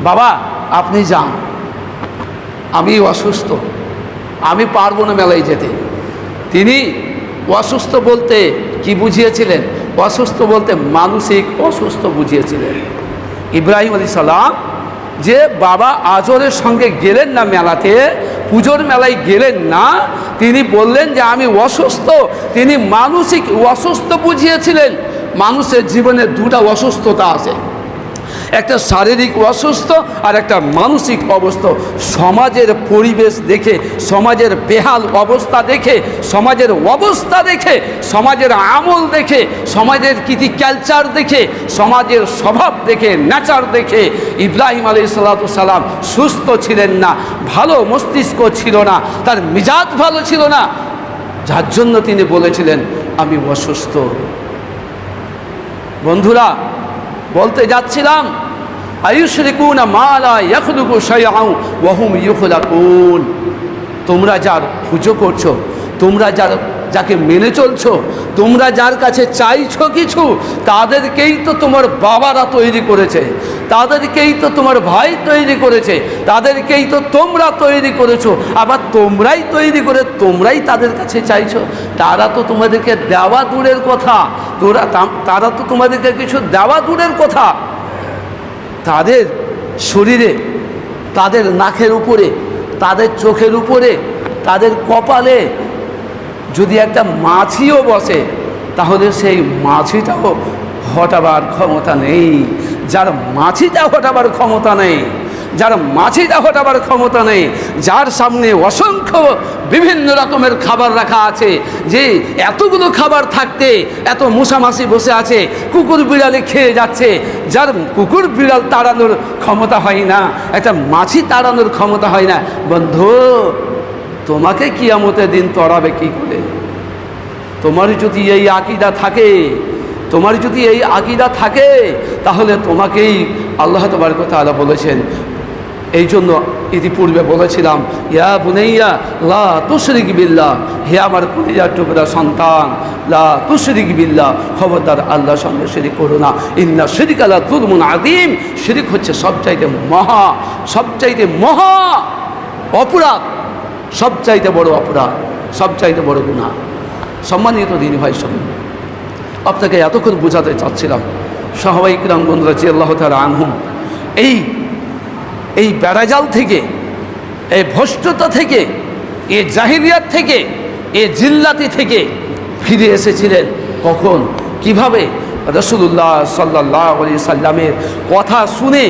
বাবা আপনি যান, আমি অসুস্থ, আমি পারবো না মেলায় যেতে। তিনি অসুস্থ বলতে কি বুঝিয়েছিলেন? অসুস্থ বলতে মানসিক অসুস্থ বুঝিয়েছিলেন। ইব্রাহিম আলাইহিস সালাম যে বাবা আজরের সঙ্গে গেলেন না মেলাতে, পুজোর মেলায় গেলেন না, তিনি বললেন যে আমি অসুস্থ। তিনি মানসিক অসুস্থ বুঝিয়েছিলেন। মানুষের জীবনে দুটা অসুস্থতা আছে, একটা শারীরিক অসুস্থ আর একটা মানসিক অবস্থা। সমাজের পরিবেশ দেখে, সমাজের বেহাল অবস্থা দেখে, সমাজের অবস্থা দেখে, সমাজের আমল দেখে, সমাজের কীতি কালচার দেখে, সমাজের স্বভাব দেখে, নেচার দেখে ইব্রাহিম আলাইহিস সালাম সুস্থ ছিলেন না, ভালো মস্তিষ্ক ছিল না, তার মিজাজ ভালো ছিল না, যার জন্য তিনি বলেছিলেন আমি অসুস্থ। বন্ধুরা, বলতে যাচ্ছিলাম আয়ুশরিকুনা মা লা ইয়াখলুকু শাইআন ওয়া হুম ইখলাকুন। তোমরা যার পুজো করছো, তোমরা যাকে মেনে চলছো, তোমরা যার কাছে চাইছো কিছু, তাদেরকেই তো তোমার বাবারা তৈরি করেছে, তাদেরকেই তো তোমার ভাই তৈরি করেছে, তাদেরকেই তো তোমরা তৈরি করেছো। আবার তোমরাই তৈরি করে তোমরাই তাদের কাছে চাইছো। তারা তো তোমাদেরকে দেওয়া দূরের কথা, তারা তো তোমাদেরকে কিছু দেওয়া দূরের কথা। তাদের শরীরে, তাদের নাকের উপরে, তাদের চোখের উপরে, তাদের কপালে যদি একটা মাছিও বসে, তাহলে সেই মাছিটাও হটাবার ক্ষমতা নেই। যার মাছিটা হটাবার ক্ষমতা নেই, যার মাছিটা হটাবার ক্ষমতা নেই, যার সামনে অসংখ্য বিভিন্ন রকমের খাবার রাখা আছে, যে এতগুলো খাবার থাকতে এত মশামাছি বসে আছে, কুকুর বিড়ালে খেয়ে যাচ্ছে, যার কুকুর বিড়াল তাড়ানোর ক্ষমতা হয় না, একটা মাছি তাড়ানোর ক্ষমতা হয় না। বন্ধু, তোমাকে কিয়ামতের দিন তড়াবে কি করে? তোমার যদি এই আকীদা থাকে, তোমার যদি এই আকীদা থাকে, তাহলে তোমাকেই আল্লাহ তাবারক ওয়া তাআলা বলেছেন। এই জন্য ইতিপূর্বে বলেছিলাম, ইয়া বুনাইয়া লা তুশরিক বিল্লাহ, হে আমার কলিজার টুকরা সন্তান, লা তুশরিক বিল্লাহ, খবরদার আল্লাহর সঙ্গে শিরিক করো না। ইন্না শিরকা লা যুলমুন আযীম, শিরিক হচ্ছে সবচাইতে মহা অপরাধ, সবচাইতে বড় অপরাধ, সবচাইতে বড় গুনাহ। সম্মানিত দিনী ভাই, শুনুন, আপনাকে এতক্ষণ বোঝাতে চাচ্ছিলাম, সাহাবায়ে কিরাম বন্ধুরা রাদিয়াল্লাহু তাআলা আনহুম এই বেড়াজাল থেকে, এই ভ্রষ্টতা থেকে, এই জাহিলিয়াত থেকে, এই জিল্লাতি থেকে ফিরে এসেছিলেন। কখন, কিভাবে? রাসূলুল্লাহ সাল্লাল্লাহু আলাইহি সাল্লামের কথা শুনে